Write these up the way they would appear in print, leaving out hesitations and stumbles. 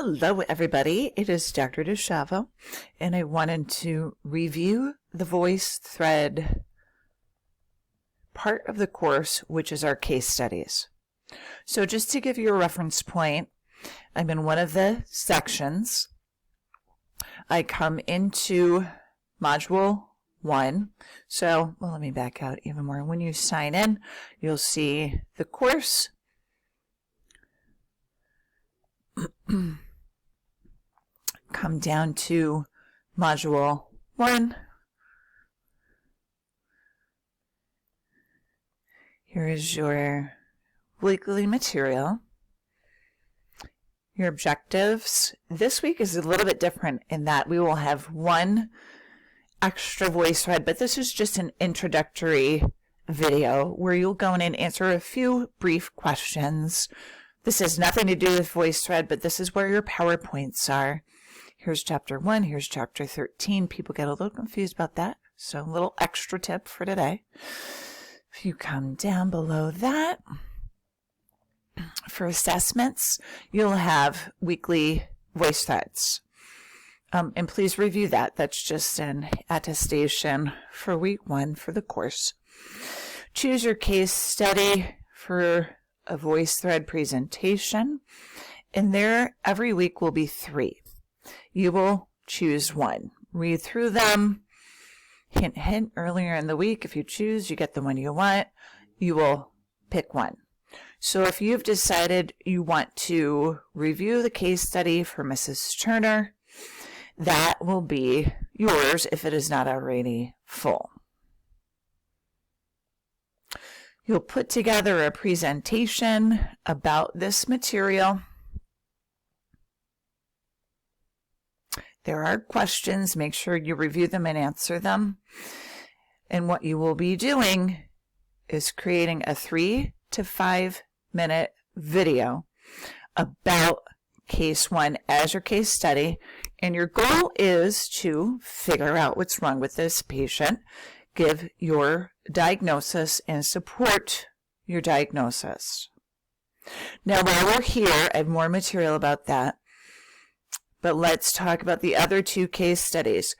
Hello, everybody. It is Dr. DeShavo, and I wanted to review the VoiceThread part of the course, which is our case studies. So just to give you a reference point, I'm in one of the sections. I come into Module 1. So, well, let me back out even more. When you sign in, you'll see the course. Come down to Module 1. Here is your weekly material. Your objectives. This week is a little bit different in that we will have one extra VoiceThread, but this is just an introductory video where you'll go in and answer a few brief questions. This has nothing to do with VoiceThread, but this is where your PowerPoints are. Here's chapter 1, here's chapter 13. People get a little confused about that, so a little extra tip for today. If you come down below that, for assessments, you'll have weekly VoiceThreads. And please review that. That's just an attestation for week 1 for the course. Choose your case study for a VoiceThread presentation, and there every week will be 3. You will choose one. Read through them. Hint, hint, earlier in the week, if you choose, you get the one you want. You will pick one. So if you've decided you want to review the case study for Mrs. Turner, that will be yours if it is not already full. You'll put together a presentation about this material. There are questions. Make sure you review them and answer them. And what you will be doing is creating a 3 to 5 minute video about case 1 as your case study. And your goal is to figure out what's wrong with this patient, give your diagnosis, and support your diagnosis. Now, while we're here, I have more material about that. But let's talk about the other 2 case studies.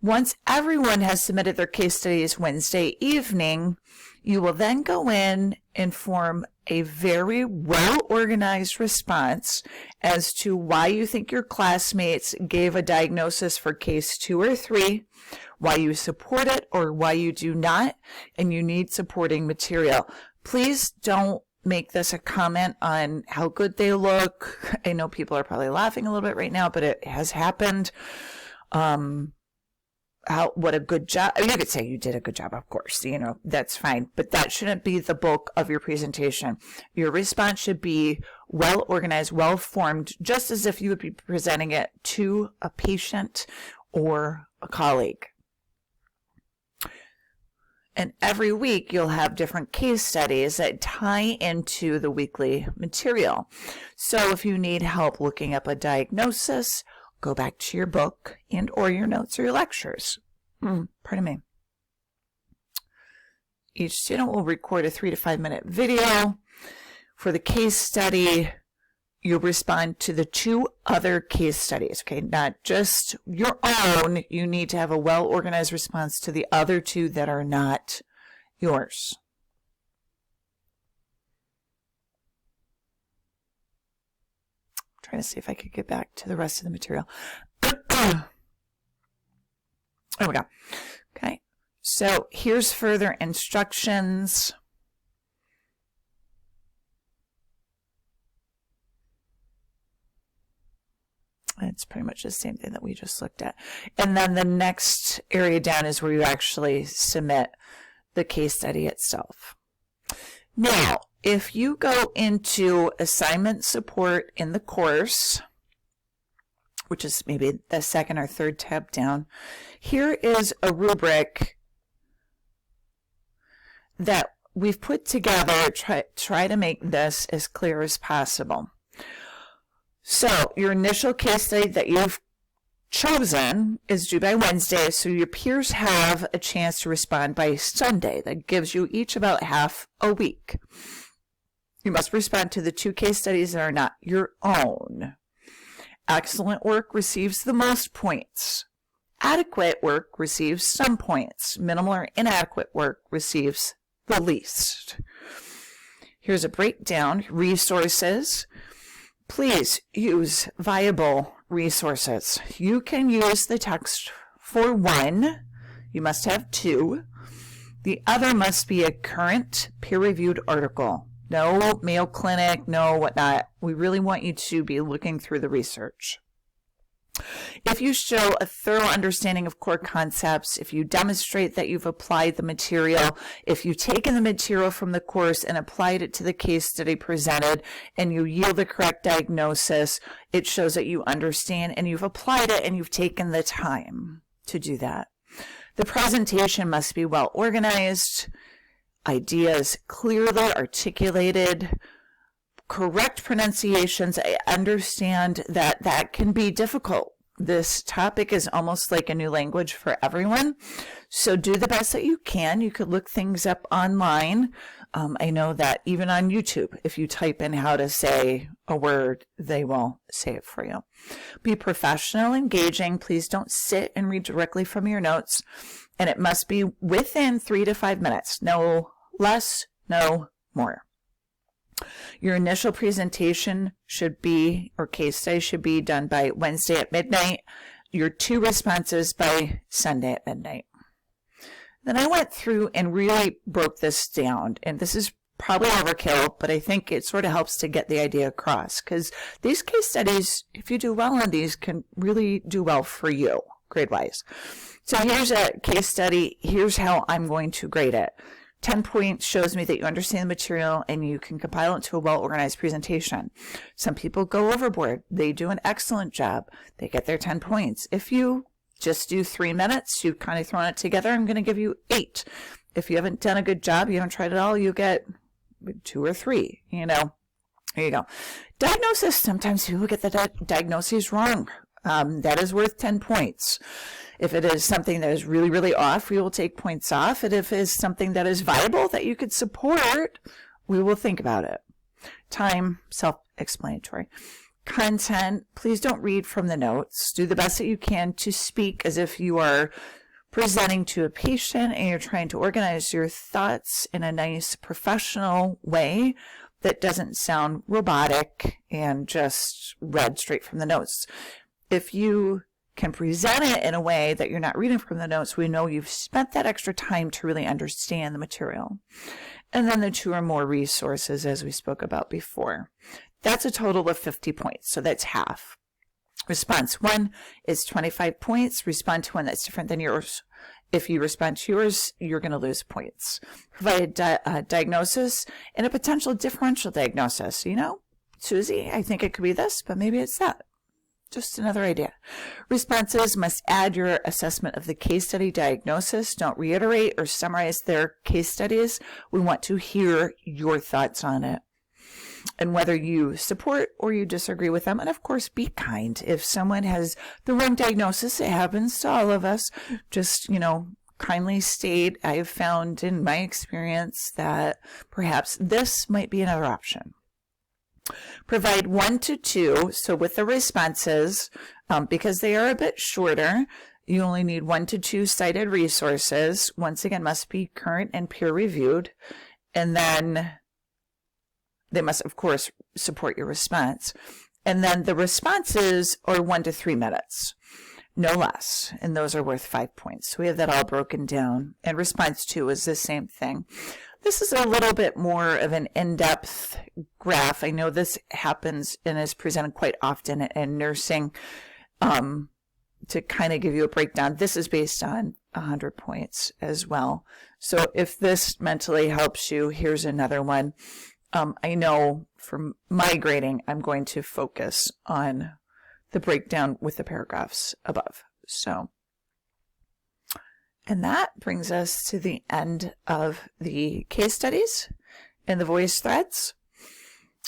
Once everyone has submitted their case studies Wednesday evening, you will then go in and form a very well-organized response as to why you think your classmates gave a diagnosis for case 2 or 3, why you support it or why you do not, and you need supporting material. Please don't make this a comment on how good they look. I know people are probably laughing a little bit right now, but it has happened. What a good job. You could say you did a good job, of course, that's fine, but that shouldn't be the bulk of your presentation. Your response should be well organized, well formed, just as if you would be presenting it to a patient or a colleague. And every week you'll have different case studies that tie into the weekly material. So if you need help looking up a diagnosis, go back to your book and or your notes or your lectures. Pardon me. Each student will record a 3 to 5 minute video. For the case study, you'll respond to the 2 other case studies, okay? Not just your own. You need to have a well-organized response to the other 2 that are not yours. I'm trying to see if I could get back to the rest of the material. There we go. Okay, so here's further instructions. It's pretty much the same thing that we just looked at. And then the next area down is where you actually submit the case study itself. Now, if you go into assignment support in the course, which is maybe the 2nd or 3rd tab down, here is a rubric that we've put together. Try to make this as clear as possible. So your initial case study that you've chosen is due by Wednesday, so your peers have a chance to respond by Sunday. That gives you each about half a week. You must respond to the 2 case studies that are not your own. Excellent work receives the most points. Adequate work receives some points. Minimal or inadequate work receives the least. Here's a breakdown. Resources. Please use viable resources. You can use the text for one. You must have two. The other must be a current peer-reviewed article. No Mayo Clinic, no whatnot. We really want you to be looking through the research. If you show a thorough understanding of core concepts, if you demonstrate that you've applied the material, if you've taken the material from the course and applied it to the case study presented, and you yield the correct diagnosis, it shows that you understand and you've applied it and you've taken the time to do that. The presentation must be well organized, ideas clearly articulated, correct pronunciations. I understand that that can be difficult. This topic is almost like a new language for everyone. So do the best that you can. You could look things up online. I know that even on YouTube, if you type in how to say a word, they will say it for you. Be professional, engaging. Please don't sit and read directly from your notes. And it must be within 3 to 5 minutes. No less, no more. Your initial presentation should be, or case study should be done by Wednesday at midnight. Your 2 responses by Sunday at midnight. Then I went through and really broke this down. And this is probably overkill, but I think it sort of helps to get the idea across. Because these case studies, if you do well on these, can really do well for you, grade-wise. So here's a case study. Here's how I'm going to grade it. 10 points shows me that you understand the material and you can compile it into a well-organized presentation. Some people go overboard. They do an excellent job. They get their 10 points. If you just do 3 minutes, you've kind of thrown it together, I'm going to give you 8. If you haven't done a good job, you haven't tried it all, you get 2 or 3, There you go. Diagnosis. Sometimes people get the diagnoses wrong. That is worth 10 points. If it is something that is really, really off, we will take points off. And if it is something that is viable that you could support, we will think about it. Time, self-explanatory. Content, please don't read from the notes. Do the best that you can to speak as if you are presenting to a patient and you're trying to organize your thoughts in a nice professional way that doesn't sound robotic and just read straight from the notes. If you can present it in a way that you're not reading from the notes, we know you've spent that extra time to really understand the material. And then the 2 or more resources, as we spoke about before. That's a total of 50 points, so that's half. Response 1 is 25 points. Respond to one that's different than yours. If you respond to yours, you're going to lose points. Provide a diagnosis and a potential differential diagnosis. Susie, I think it could be this, but maybe it's that. Just another idea. Responses must add your assessment of the case study diagnosis. Don't reiterate or summarize their case studies. We want to hear your thoughts on it and whether you support or you disagree with them. And of course, be kind. If someone has the wrong diagnosis, it happens to all of us. Just, kindly state, I have found in my experience that perhaps this might be another option. Provide 1 to 2, so with the responses, because they are a bit shorter, you only need 1 to 2 cited resources. Once again, must be current and peer-reviewed, and then they must, of course, support your response. And then the responses are 1 to 3 minutes, no less, and those are worth 5 points. So we have that all broken down, and response 2 is the same thing. This is a little bit more of an in-depth graph. I know this happens and is presented quite often in nursing to kind of give you a breakdown. This is based on 100 points as well. So if this mentally helps you, here's another one. I know for my grading, I'm going to focus on the breakdown with the paragraphs above. And that brings us to the end of the case studies and the voice threads.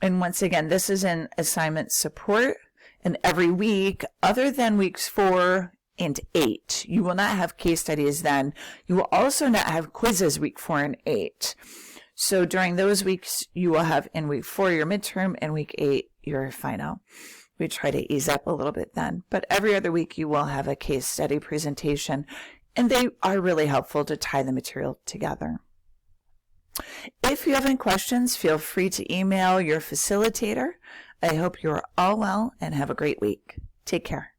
And once again, this is an assignment support. And every week, other than weeks 4 and 8, you will not have case studies then. You will also not have quizzes week 4 and 8. So during those weeks, you will have in week 4 your midterm and week 8 your final. we try to ease up a little bit then. But every other week you will have a case study presentation, and they are really helpful to tie the material together. If you have any questions, feel free to email your facilitator. I hope you are all well and have a great week. Take care.